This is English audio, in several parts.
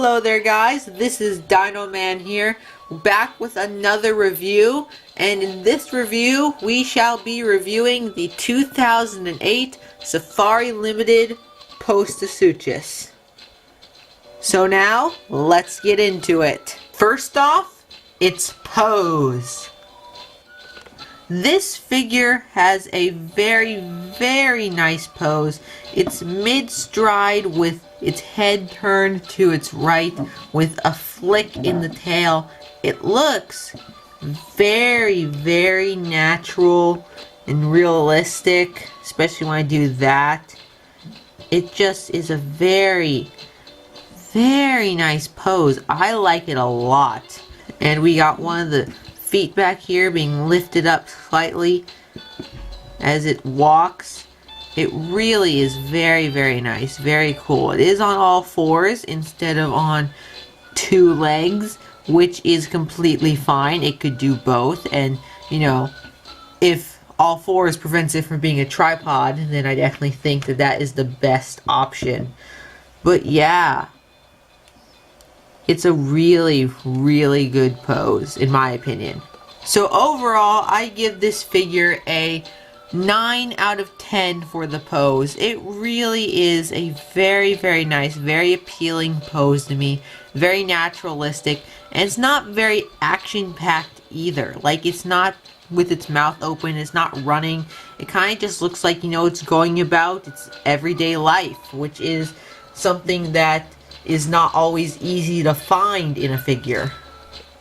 Hello there guys, this is Dino Man here, back with another review, and in this review we shall be reviewing the 2008 Safari Ltd Postosuchus. So now, let's get into it. First off, its pose. This figure has a very nice pose. It's mid-stride with its head turned to its right with a flick in the tail. It looks very natural and realistic, especially when I do that. It just is a very nice pose. I like it a lot. And we got one of the feet back here being lifted up slightly as it walks. It really is very nice, very cool. It is on all fours instead of on two legs, which is completely fine. It could do both, and you know, if all fours prevents it from being a tripod, then I definitely think that that is the best option. But yeah, it's a really good pose in my opinion. So overall, I give this figure a 9 out of 10 for the pose. It really is a very nice, very appealing pose to me. Very naturalistic, and it's not very action-packed either. Like, it's not with its mouth open, it's not running. It kind of just looks like, you know, it's going about its everyday life, which is something that is not always easy to find in a figure.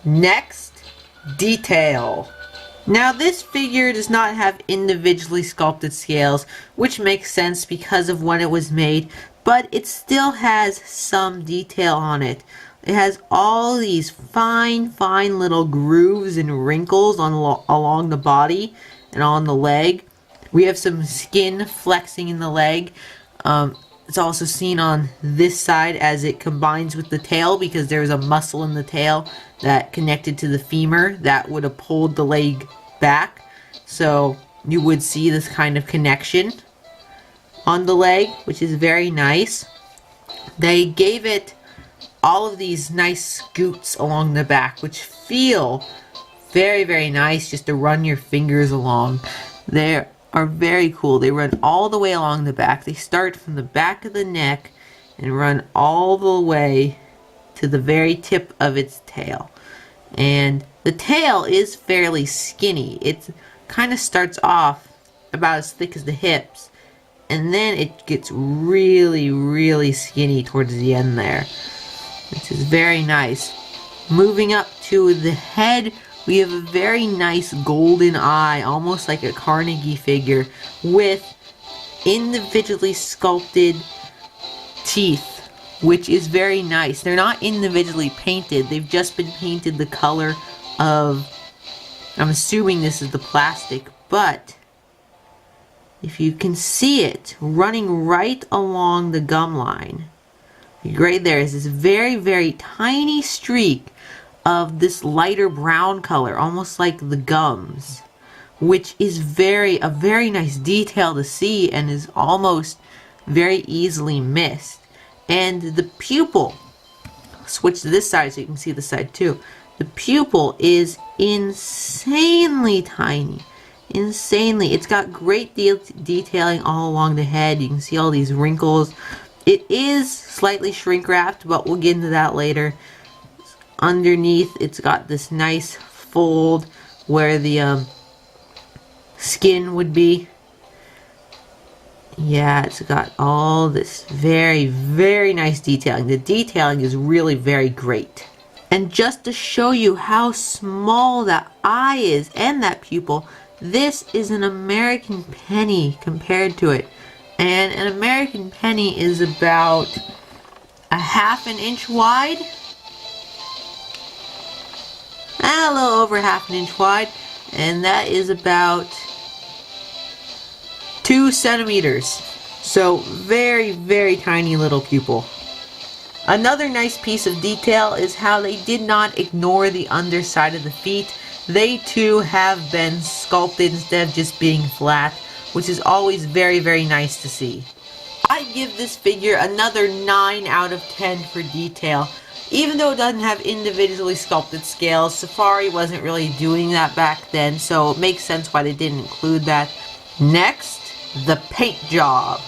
Next, detail. Now this figure does not have individually sculpted scales, which makes sense because of when it was made, but it still has some detail on it. It has all these fine little grooves and wrinkles along the body and on the leg. We have some skin flexing in the leg. It's also seen on this side as it combines with the tail, because there's a muscle in the tail that connected to the femur that would have pulled the leg back. So you would see this kind of connection on the leg, which is very nice. They gave it all of these nice scoots along the back, which feel very nice just to run your fingers along. They are very cool. They run all the way along the back. They start from the back of the neck and run all the way to the very tip of its tail. And the tail is fairly skinny. It kind of starts off about as thick as the hips, and then it gets really skinny towards the end there, which is very nice. Moving up to the head, we have a very nice golden eye, almost like a Carnegie figure, with individually sculpted teeth, which is very nice. They're not individually painted, they've just been painted the color of, I'm assuming this is the plastic, but if you can see it running right along the gum line, right there is this very tiny streak of this lighter brown color, almost like the gums, which is a very nice detail to see and is almost very easily missed. And the pupil, switch to this side so you can see the side too. The pupil is insanely tiny. It's got great detailing all along the head. You can see all these wrinkles. It is slightly shrink wrapped, but we'll get into that later. Underneath, it's got this nice fold where the skin would be. Yeah, it's got all this very nice detailing. The detailing is really very great. And just to show you how small that eye is and that pupil, this is an American penny compared to it. And an American penny is about a half an inch wide. A little over half an inch wide. And that is about 2 centimeters. So very tiny little pupil. Another nice piece of detail is how they did not ignore the underside of the feet. They too have been sculpted instead of just being flat, which is always very nice to see. I give this figure another 9 out of 10 for detail. Even though it doesn't have individually sculpted scales, Safari wasn't really doing that back then, so it makes sense why they didn't include that. Next, the paint job.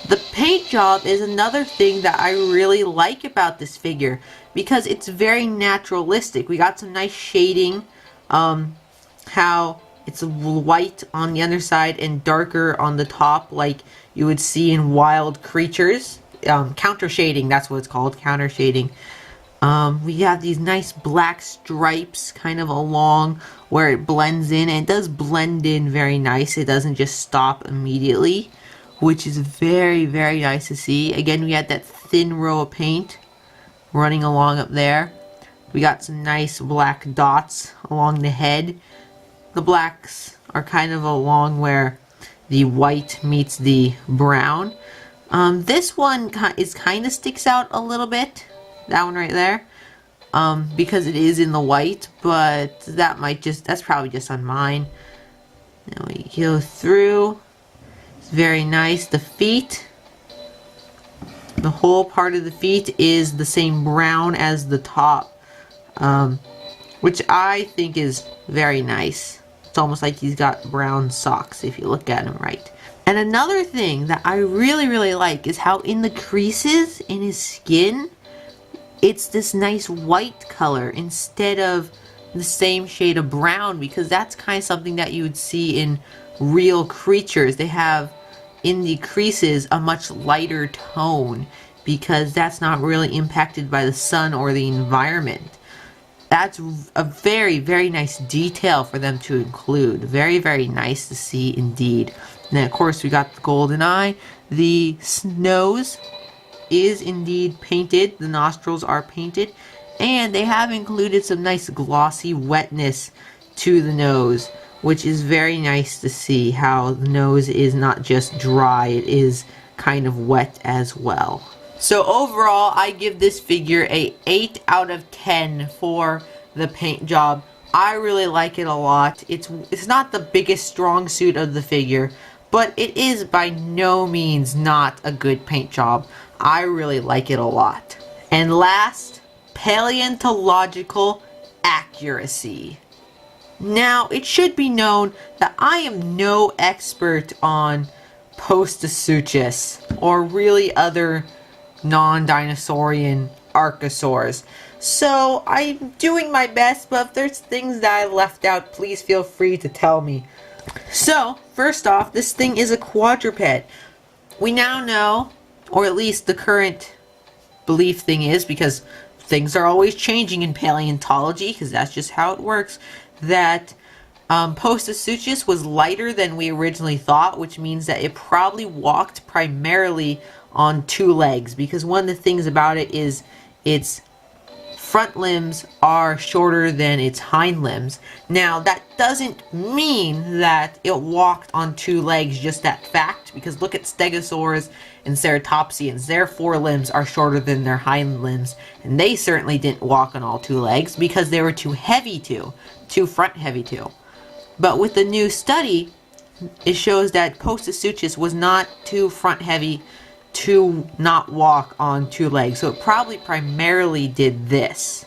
The paint job is another thing that I really like about this figure because it's very naturalistic. We got some nice shading, how it's white on the underside and darker on the top like you would see in Wild Creatures. Counter shading, that's what it's called, counter shading. We have these nice black stripes kind of along where it blends in, and it does blend in very nice. It doesn't just stop immediately, which is very, very nice to see. Again, we had that thin row of paint running along up there. We got some nice black dots along the head. The blacks are kind of along where the white meets the brown. This one kind of sticks out a little bit. That one right there. Because it is in the white, but that's probably just on mine. Now we go through. It's very nice. The feet. The whole part of the feet is the same brown as the top. Which I think is very nice. It's almost like he's got brown socks if you look at him right. And another thing that I really, really like is how in the creases in his skin, it's this nice white color instead of the same shade of brown, because that's kind of something that you would see in real creatures. They have in the creases a much lighter tone because that's not really impacted by the sun or the environment. That's a very, very nice detail for them to include. Very, very nice to see indeed. And then of course we got the golden eye. The nose is indeed painted. The nostrils are painted. And they have included some nice glossy wetness to the nose, which is very nice to see how the nose is not just dry, it is kind of wet as well. So overall, I give this figure a 8 out of 10 for the paint job. I really like it a lot. It's not the biggest strong suit of the figure, but it is by no means not a good paint job. I really like it a lot. And last, paleontological accuracy. Now, it should be known that I am no expert on Postosuchus or really other non-dinosaurian archosaurs. So I'm doing my best, but if there's things that I left out, please feel free to tell me. So, first off, this thing is a quadruped. We now know, or at least the current belief thing is, because things are always changing in paleontology, because that's just how it works, that Postosuchus was lighter than we originally thought, which means that it probably walked primarily on 2 legs, because one of the things about it is its front limbs are shorter than its hind limbs. Now, that doesn't mean that it walked on 2 legs, just that fact, because look at stegosaurs and ceratopsians. Their forelimbs are shorter than their hind limbs, and they certainly didn't walk on all 2 legs because they were too heavy to, too front heavy to. But with the new study, it shows that Postosuchus was not too front heavy to not walk on 2 legs. So it probably primarily did this.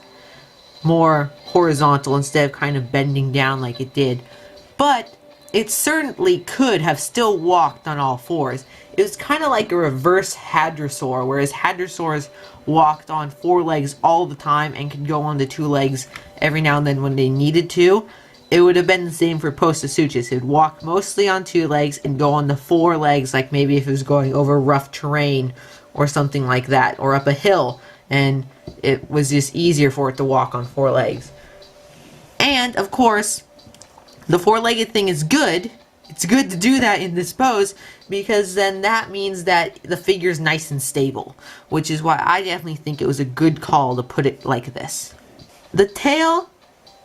More horizontal instead of kind of bending down like it did. But it certainly could have still walked on all 4s. It was kind of like a reverse hadrosaur, whereas hadrosaurs walked on 4 legs all the time and could go on the 2 legs every now and then when they needed to. It would have been the same for Postosuchus. It would walk mostly on 2 legs and go on the 4 legs, like maybe if it was going over rough terrain or something like that, or up a hill, and it was just easier for it to walk on 4 legs. And, of course, the 4-legged thing is good. It's good to do that in this pose, because then that means that the figure's nice and stable, which is why I definitely think it was a good call to put it like this. The tail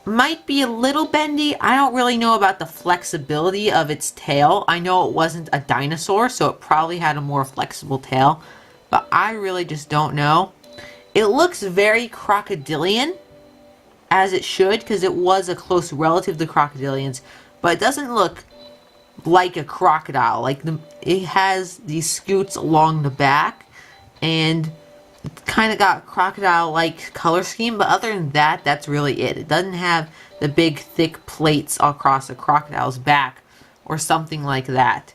might be a little bendy. I don't really know about the flexibility of its tail. I know it wasn't a dinosaur, so it probably had a more flexible tail, but I really just don't know. It looks very crocodilian, as it should, because it was a close relative to crocodilians, but it doesn't look like a crocodile. Like it has these scoots along the back, and kind of got crocodile-like color scheme, but other than that, that's really it. It doesn't have the big thick plates across a crocodile's back or something like that,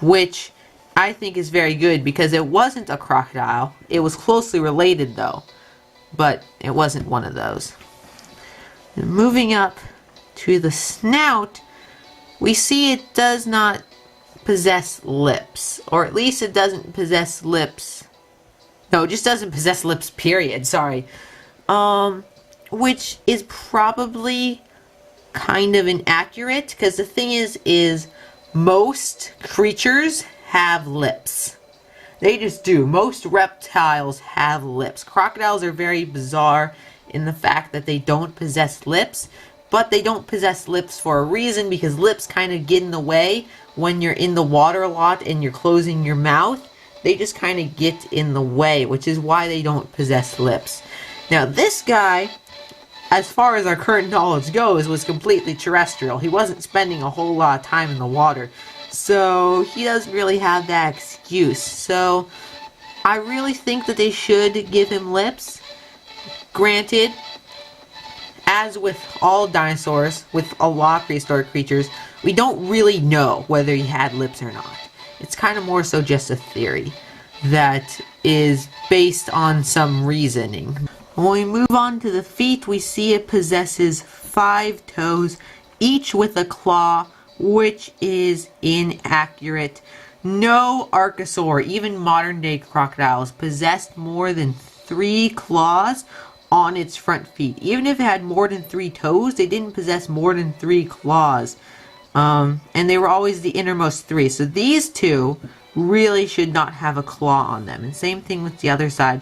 which I think is very good because it wasn't a crocodile. It was closely related though, but it wasn't one of those. And moving up to the snout, we see it does not possess lips, or at least it doesn't possess lips. No, it just doesn't possess lips, period. Sorry. Which is probably kind of inaccurate, because the thing is most creatures have lips. They just do. Most reptiles have lips. Crocodiles are very bizarre in the fact that they don't possess lips, but they don't possess lips for a reason, because lips kind of get in the way when you're in the water a lot and you're closing your mouth. They just kind of get in the way, which is why they don't possess lips. Now this guy, as far as our current knowledge goes, was completely terrestrial. He wasn't spending a whole lot of time in the water, so he doesn't really have that excuse. So I really think that they should give him lips. Granted, as with all dinosaurs, with a lot of prehistoric creatures, we don't really know whether he had lips or not. It's kind of more so just a theory that is based on some reasoning. When we move on to the feet, we see it possesses 5 toes, each with a claw, which is inaccurate. No archosaur, even modern day crocodiles, possessed more than 3 claws on its front feet. Even if it had more than 3 toes, they didn't possess more than 3 claws. And they were always the innermost 3. So these two really should not have a claw on them. And same thing with the other side.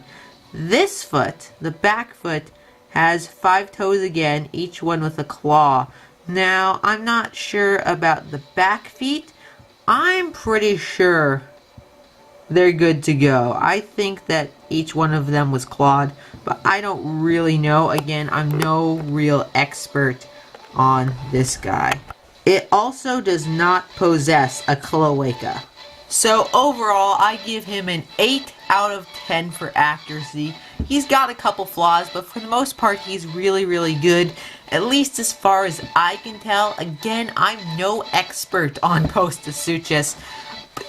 This foot, the back foot, has 5 toes again, each one with a claw. Now, I'm not sure about the back feet. I'm pretty sure they're good to go. I think that each one of them was clawed, but I don't really know. Again, I'm no real expert on this guy. It also does not possess a cloaca. So overall, I give him an 8 out of 10 for accuracy. He's got a couple flaws, but for the most part, he's really, really good. At least as far as I can tell. Again, I'm no expert on Postosuchus.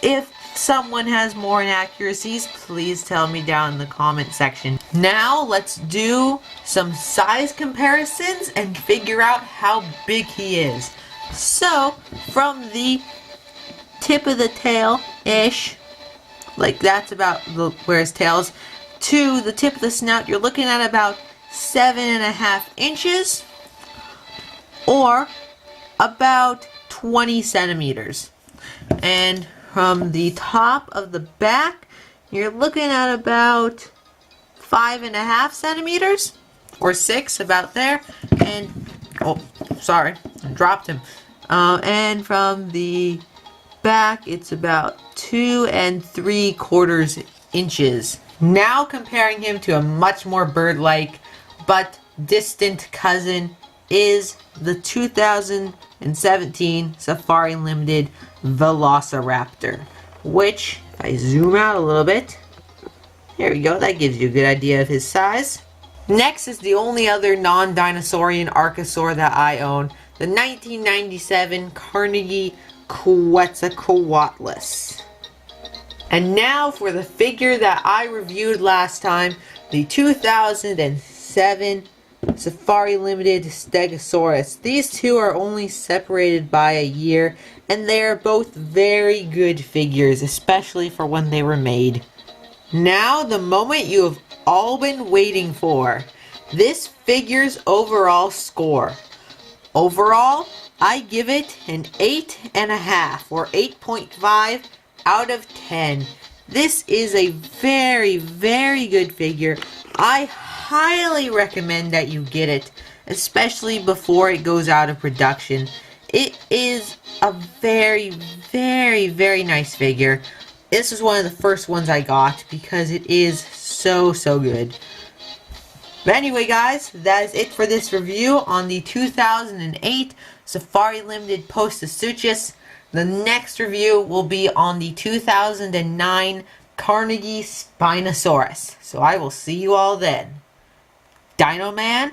If someone has more inaccuracies, please tell me down in the comment section. Now, let's do some size comparisons and figure out how big he is. So, from the tip of the tail-ish, like that's about where his tail is, to the tip of the snout, you're looking at about 7.5 inches, or about 20 centimeters. And from the top of the back, you're looking at about 5.5 centimeters, or 6, about there. And, oh, sorry, I dropped him. And from the back, it's about 2 3/4 inches. Now comparing him to a much more bird-like but distant cousin is the 2017 Safari Ltd Velociraptor, which, if I zoom out a little bit, there we go, that gives you a good idea of his size. Next is the only other non-dinosaurian archosaur that I own, the 1997 Carnegie Quetzalcoatlus. And now for the figure that I reviewed last time, the 2007 Safari Ltd Stegosaurus. These two are only separated by a year, and they are both very good figures, especially for when they were made. Now, the moment you have all been waiting for. This figure's overall score. Overall, I give it an 8.5 or 8.5 out of 10. This is a very, very good figure. I highly recommend that you get it, especially before it goes out of production. It is a very, very, very nice figure. This is one of the first ones I got because it is so, so good. But anyway, guys, that is it for this review on the 2008 Safari Ltd Postosuchus. The next review will be on the 2009 Carnegie Spinosaurus. So I will see you all then. Dino Man,